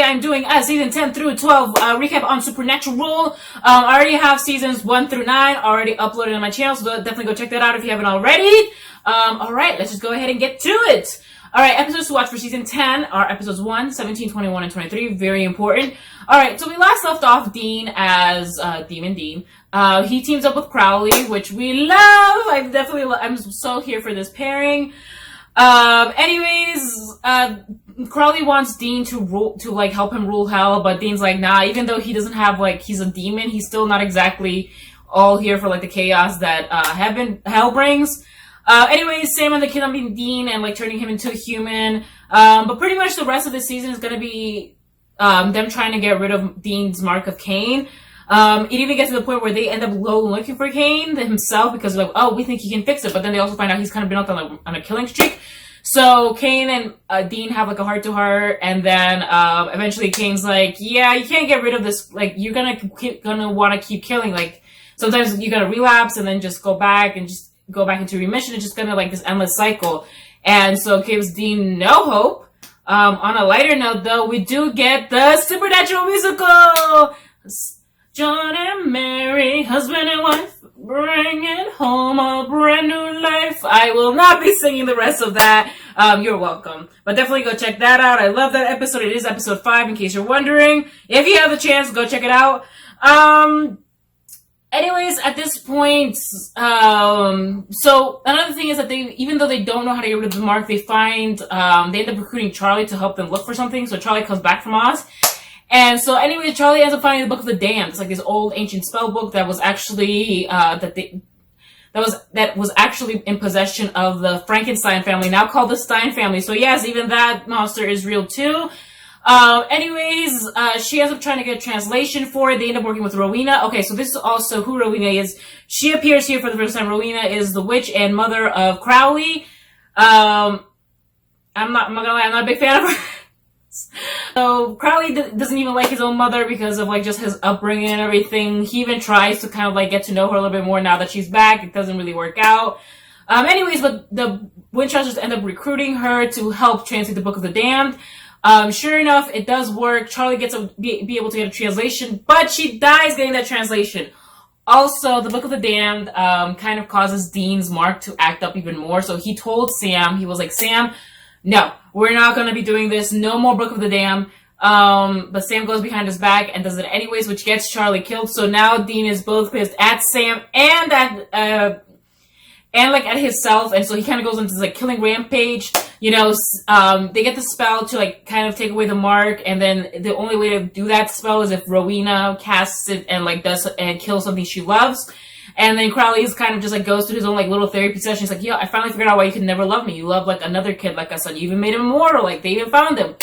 I'm doing season 10 through 12 recap on Supernatural. I already have seasons 1 through 9 already uploaded on my channel, so definitely go check that out if you haven't already. Alright, let's just go ahead and get to it. Alright, episodes to watch for season 10 are episodes 1, 17, 21, and 23. Very important. Alright, so we last left off Dean as Demon Dean. He teams up with Crowley, which we love. I'm so here for this pairing. Crowley wants Dean to help him rule hell, but Dean's like, nah, even though he doesn't have, he's a demon, he's still not exactly all here for, the chaos that, hell brings. Sam and the kidnapping Dean and, turning him into a human. But pretty much the rest of the season is gonna be, them trying to get rid of Dean's mark of Cain. It even gets to the point where they end up looking for Cain himself because we think he can fix it, but then they also find out he's kind of been on a killing streak. So Cain and Dean have a heart-to-heart, and then eventually Cain's like, yeah, you can't get rid of this, you're gonna want to keep killing, sometimes you gotta relapse and then just go back into remission. It's just gonna this endless cycle. And so it gives Dean no hope. On a lighter note though, we do get the Supernatural musical! John and Mary, husband and wife, bringing home a brand new life. I will not be singing the rest of that. You're welcome. But definitely go check that out. I love that episode. It is episode 5, in case you're wondering. If you have the chance, go check it out. Anyways, at this point, so another thing is that even though they don't know how to get rid of the mark, they end up recruiting Charlie to help them look for something. So Charlie comes back from Oz. And so anyway, Charlie ends up finding the Book of the Damned. It's this old ancient spell book that was actually, that was actually in possession of the Frankenstein family, now called the Stein family. So yes, even that monster is real too. She ends up trying to get a translation for it. They end up working with Rowena. Okay, so this is also who Rowena is. She appears here for the first time. Rowena is the witch and mother of Crowley. I'm not gonna lie, I'm not a big fan of her. So Crowley doesn't even like his own mother because of just his upbringing and everything. He even tries to kind of get to know her a little bit more now that she's back. It doesn't really work out. But the Winchesters end up recruiting her to help translate the Book of the Damned. Sure enough, it does work. Charlie gets be able to get a translation, but she dies getting that translation. Also, the Book of the Damned kind of causes Dean's mark to act up even more. So he told Sam, he was like, Sam, no, we're not going to be doing this. No more Book of the Damned. But Sam goes behind his back and does it anyways, which gets Charlie killed. So now Dean is both pissed at Sam and at himself. And so he kind of goes into this killing rampage. They get the spell to kind of take away the mark. And then the only way to do that spell is if Rowena casts it and does and kills something she loves. And then Crowley's kind of just goes through his own little therapy session. He's like, yeah, I finally figured out why you could never love me. You love another kid like a son. You even made him immortal. They even found him.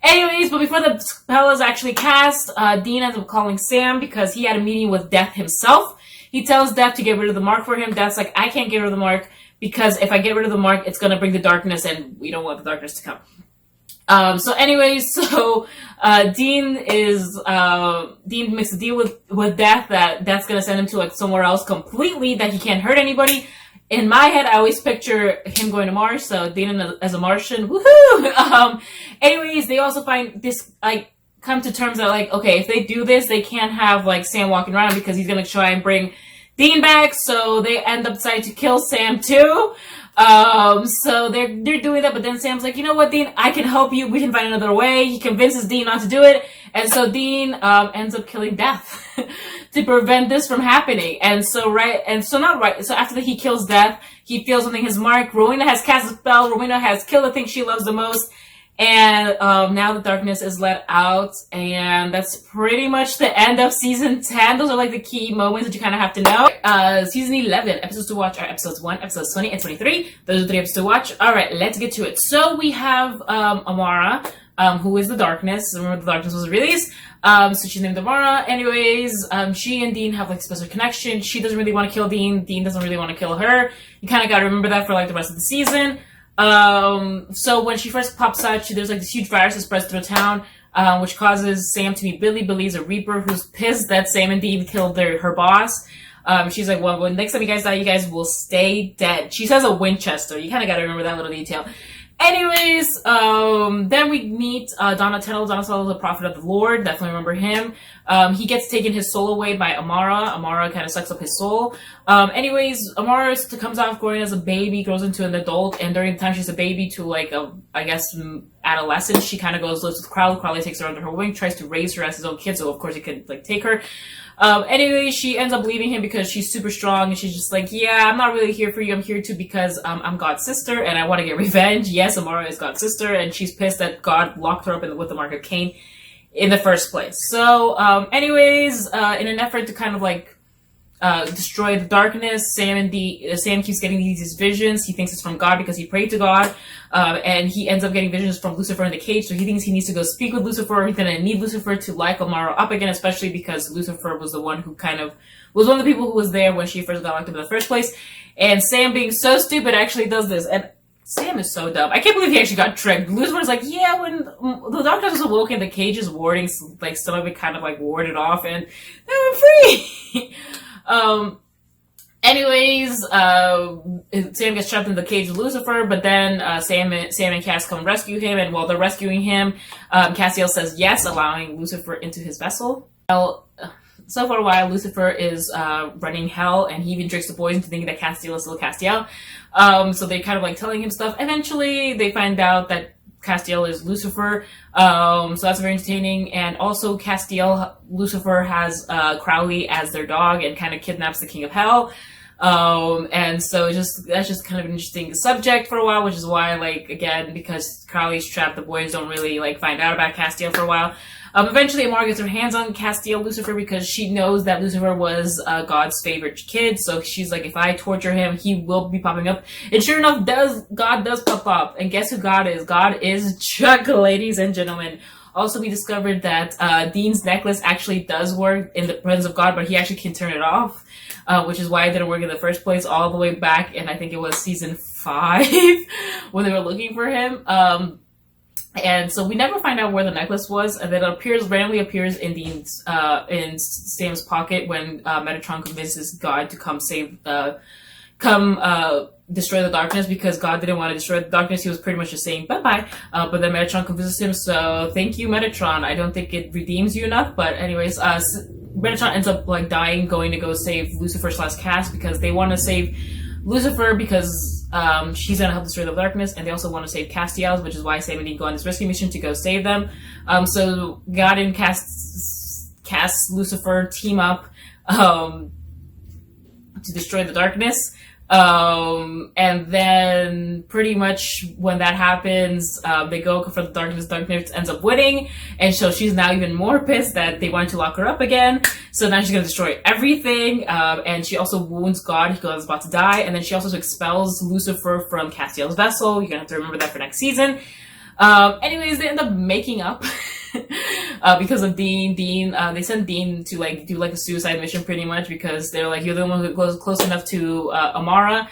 Anyways, but before the spell is actually cast, Dean ends up calling Sam because he had a meeting with Death himself. He tells Death to get rid of the mark for him. Death's like, I can't get rid of the mark because if I get rid of the mark, it's going to bring the darkness and we don't want the darkness to come. Dean makes a deal with Death that Death's gonna send him to somewhere else completely that he can't hurt anybody. In my head, I always picture him going to Mars, so Dean as a Martian, woohoo! They also find this, come to terms that okay, if they do this, they can't have Sam walking around because he's gonna try and bring Dean back, so they end up deciding to kill Sam too. So they're doing that, but then Sam's like, you know what, Dean, I can help you. We can find another way. He convinces Dean not to do it. And so Dean, ends up killing Death to prevent this from happening. So after he kills Death, he feels something his mark. Rowena has cast a spell. Rowena has killed the thing she loves the most. And, now the darkness is let out. And that's pretty much the end of season 10. Those are the key moments that you kind of have to know. Season 11, episodes to watch are episodes 1, episodes 20, and 23. Those are 3 episodes to watch. Alright, let's get to it. So we have, Amara, who is the darkness. Remember, the darkness was released. So she's named Amara. She and Dean have a special connection. She doesn't really want to kill Dean. Dean doesn't really want to kill her. You kind of got to remember that for the rest of the season. So when she first pops out, there's this huge virus that spreads through town, which causes Sam to meet Billy. Billy's a Reaper who's pissed that Sam and Dean killed her boss. She's like, well, next time you guys die, you guys will stay dead. She says a Winchester. You kind of got to remember that little detail. Anyways, then we meet Donatello. Donatello, the prophet of the Lord. Definitely remember him. He gets taken his soul away by Amara. Amara kind of sucks up his soul. Anyways, Amara comes off growing as a baby, grows into an adult, and during the time she's a baby to like I guess adolescence, she kind of lives with Crowley. Crowley takes her under her wing, tries to raise her as his own kid, so of course he could like take her. Anyway, she ends up leaving him because she's super strong and she's just like, yeah, I'm not really here for you. I'm here too because I'm God's sister and I want to get revenge. Yes, Amara is God's sister and she's pissed that God locked her up with the Mark of Cain in the first place. So, anyways, in an effort to kind of like destroy the darkness, Sam keeps getting these visions. He thinks it's from God because he prayed to God, and he ends up getting visions from Lucifer in the cage. So he thinks he needs to go speak with Lucifer. He's gonna need Lucifer to like Amara up again, especially because Lucifer was the one who was one of the people who was there when she first got locked up in the first place. And Sam, being so stupid, actually does this. And Sam is so dumb. I can't believe he actually got tricked. Lucifer's like, yeah, when the darkness was awoken, the cage's warding, like some of it kind of like warded off, and they were free. Anyways, Sam gets trapped in the cage with Lucifer, but then Sam and Cass come rescue him, and while they're rescuing him, Castiel says yes, allowing Lucifer into his vessel. Well, so for a while, Lucifer is running hell, and he even drinks the poison to think that Castiel is still Castiel. So they kind of like telling him stuff. Eventually, they find out that Castiel is Lucifer, so that's very entertaining. And also, Lucifer has Crowley as their dog and kind of kidnaps the King of Hell. And so that's just kind of an interesting subject for a while, which is why, like, again, because Crowley's trapped, the boys don't really like find out about Castiel for a while. Eventually, Amara gets her hands on Castiel Lucifer because she knows that Lucifer was God's favorite kid. So she's like, if I torture him, he will be popping up. And sure enough, God does pop up. And guess who God is? God is Chuck, ladies and gentlemen. Also, we discovered that Dean's necklace actually does work in the presence of God, but he actually can turn it off, which is why it didn't work in the first place all the way back. And I think it was season 5 when they were looking for him. And so we never find out where the necklace was, and then it randomly appears in Sam's pocket when Metatron convinces God to come destroy the darkness, because God didn't want to destroy the darkness. He was pretty much just saying bye-bye. But then Metatron convinces him, so thank you, Metatron. I don't think it redeems you enough, but anyways, Metatron ends up like dying, going to go save Lucifer / Cass, because they want to save Lucifer because she's gonna help destroy the darkness, and they also want to save Castiel, which is why Sam and Dean go on this rescue mission to go save them. So God and Cass Lucifer team up to destroy the darkness. And then pretty much when that happens, they go for the darkness. Darkness ends up winning, and so she's now even more pissed that they wanted to lock her up again. So now she's gonna destroy everything, and she also wounds God. He is about to die, and then she also expels Lucifer from Castiel's vessel. You're gonna have to remember that for next season. Anyways, they end up making up because of Dean. They send Dean to like do like a suicide mission pretty much, because they're like, you're the one who goes close enough to Amara.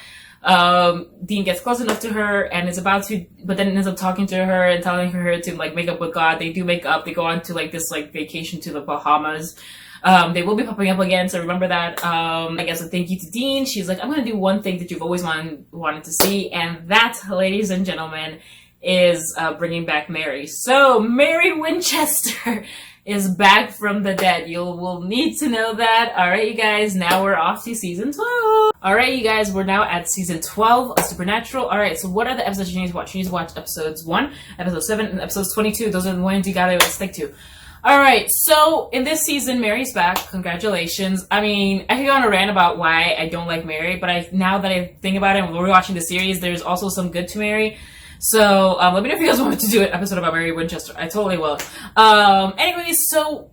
Dean gets close enough to her and is about to, but then ends up talking to her and telling her to like make up with God. They do make up. They go on to like this like vacation to the Bahamas. They will be popping up again, so remember that. I guess a thank you to Dean. She's like, I'm gonna do one thing that you've always wanted to see, and that, ladies and gentlemen, is bringing back Mary. So Mary Winchester is back from the dead. You will need to know that. All right, you guys, now we're off to season 12. All right, you guys, we're now at season 12 of Supernatural. All right, so what are the episodes you need to watch? You need to watch episodes 1, episode 7, and episodes 22. Those are the ones you gotta stick to. All right, so in this season, Mary's back. Congratulations. I mean, I could go on a rant about why I don't like Mary, but now that I think about it, and we're watching the series, there's also some good to Mary. So, let me know if you guys want me to do an episode about Mary Winchester. I totally will. Anyways, so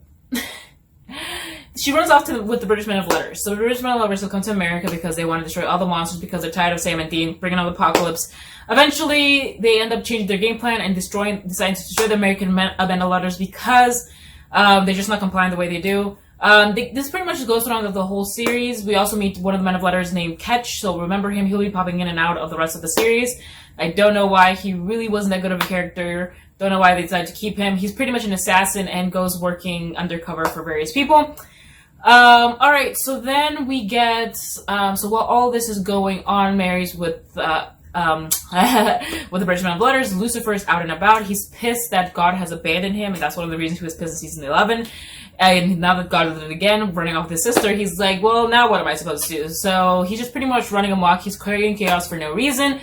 she runs off with the British Men of Letters. So the British Men of Letters will come to America because they want to destroy all the monsters because they're tired of Sam and Dean bringing on the apocalypse. Eventually, they end up changing their game plan and deciding to destroy the American Men of Letters because they're just not complying the way they do. This pretty much goes around the whole series. We also meet one of the Men of Letters named Ketch, so remember him. He'll be popping in and out of the rest of the series. I don't know why. He really wasn't that good of a character. Don't know why they decided to keep him. He's pretty much an assassin and goes working undercover for various people. Alright, so then we get, so while all this is going on, Mary's with with the Bridgman Blooders. Lucifer is out and about. He's pissed that God has abandoned him, and that's one of the reasons he was pissed in season 11. And now that God did it again, running off with his sister, he's like, well, now what am I supposed to do? So he's just pretty much running amok. He's creating chaos for no reason.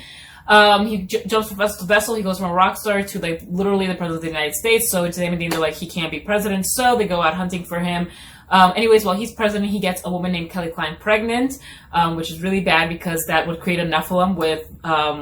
He jumps from vessel to vessel. He goes from a rock star to like literally the president of the United States. So to Dean, they're like, he can't be president. So they go out hunting for him. Anyways, while he's president, he gets a woman named Kelly Klein pregnant, which is really bad because that would create a Nephilim with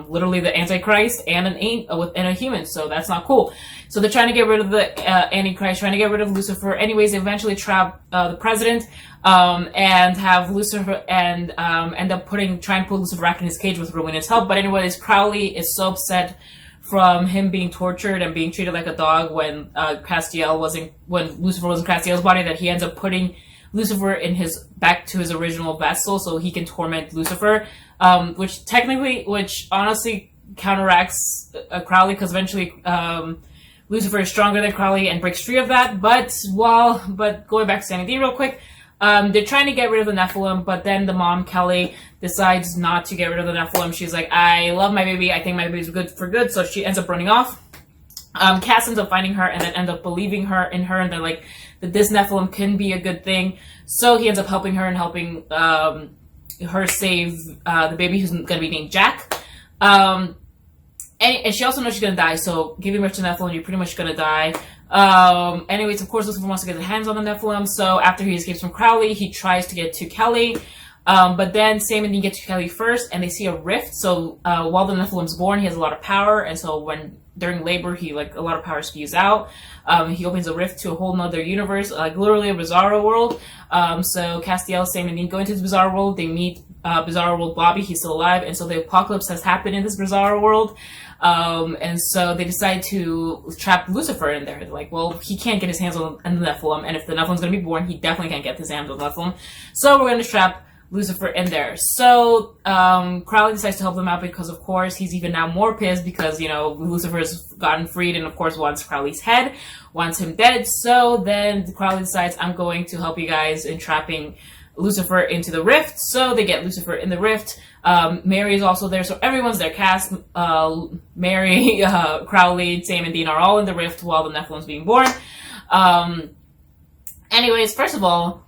literally the Antichrist and and a human. So that's not cool. So they're trying to get rid of the Antichrist, trying to get rid of Lucifer. Anyways, they eventually trap the president and have Lucifer and end up trying to put Lucifer back in his cage with Rowena's help. But anyways, Crowley is so upset from him being tortured and being treated like a dog when Lucifer was in Castiel's body that he ends up putting Lucifer back to his original vessel so he can torment Lucifer, which honestly counteracts Crowley because eventually Lucifer is stronger than Crowley and breaks free of that. But going back to Sammy Dean real quick, they're trying to get rid of the Nephilim, but then the mom, Kelly, decides not to get rid of the Nephilim. She's like, I love my baby. I think my baby's good for good. So she ends up running off. Cass ends up finding her and then ends up believing in her and they're like, that this Nephilim can be a good thing. So he ends up helping her and helping her save the baby who's going to be named Jack. And she also knows she's going to die. So giving birth to Nephilim, you're pretty much going to die. Anyways, of course, Lucifer wants to get his hands on the Nephilim. So after he escapes from Crowley, he tries to get to Kelly. But then Sam and Dean get to Kelly first, and they see a rift. So while the Nephilim's born, he has a lot of power, and so during labor, a lot of power spews out. He opens a rift to a whole nother universe, like literally a Bizarro world. So Castiel, Sam, and Dean go into this Bizarro world. They meet Bizarro world Bobby. He's still alive, and so the apocalypse has happened in this Bizarro world. And so they decide to trap Lucifer in there. They're like, well, he can't get his hands on the Nephilim, and if the Nephilim's going to be born, he definitely can't get his hands on the Nephilim. So we're going to trap Lucifer in there. So Crowley decides to help them out because, of course, he's even now more pissed because, Lucifer's gotten freed and, of course, wants Crowley's head, wants him dead. So then Crowley decides, I'm going to help you guys in trapping Lucifer into the rift. So they get Lucifer in the rift. Mary is also there. So everyone's there. Cass, Mary, Crowley, Sam, and Dean are all in the rift while the Nephilim's being born. Anyways, first of all,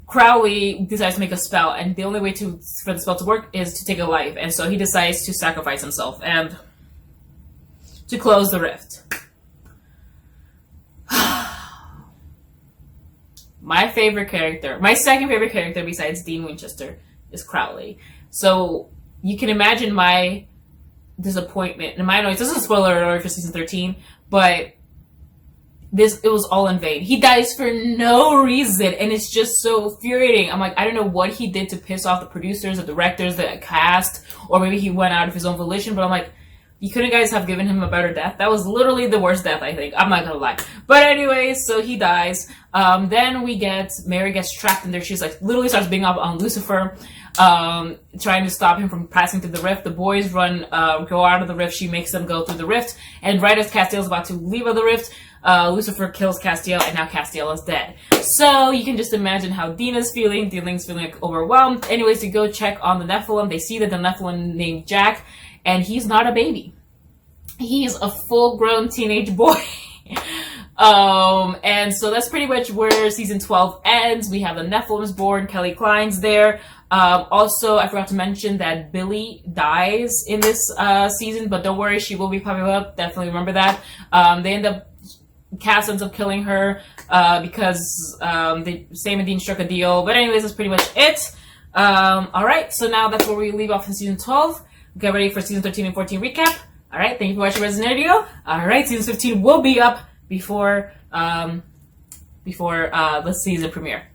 Crowley decides to make a spell, and the only way for the spell to work is to take a life, and so he decides to sacrifice himself and to close the rift. My second favorite character besides Dean Winchester is Crowley. So you can imagine my disappointment, and I know it doesn't spoiler alert for season 13, but it was all in vain. He dies for no reason, and it's just so infuriating. I'm like, I don't know what he did to piss off the producers, the directors, the cast, or maybe he went out of his own volition, but I'm like, you couldn't guys have given him a better death? That was literally the worst death, I think. I'm not gonna lie. But anyways, so he dies. Then Mary gets trapped in there. She's like, literally starts beating up on Lucifer, trying to stop him from passing through the rift. The boys go out of the rift. She makes them go through the rift. And right as Castiel's about to leave the rift, Lucifer kills Castiel, and now Castiel is dead. So you can just imagine how Dean's feeling. Dean's feeling like overwhelmed. Anyways, they go check on the Nephilim. They see that the Nephilim named Jack, and he's not a baby. He's a full-grown teenage boy. And so that's pretty much where season 12 ends. We have the Nephilim's born. Kelly Klein's there. Also, I forgot to mention that Billy dies in this season, but don't worry, she will be popping up. Definitely remember that. Cass ends up killing her because Sam and Dean struck a deal. But anyways, that's pretty much it. Alright, so now that's where we leave off in season 12. Get ready for season 13 and 14 recap. Alright, thank you for watching Resident Video. Alright, season 15 will be up before the season premiere.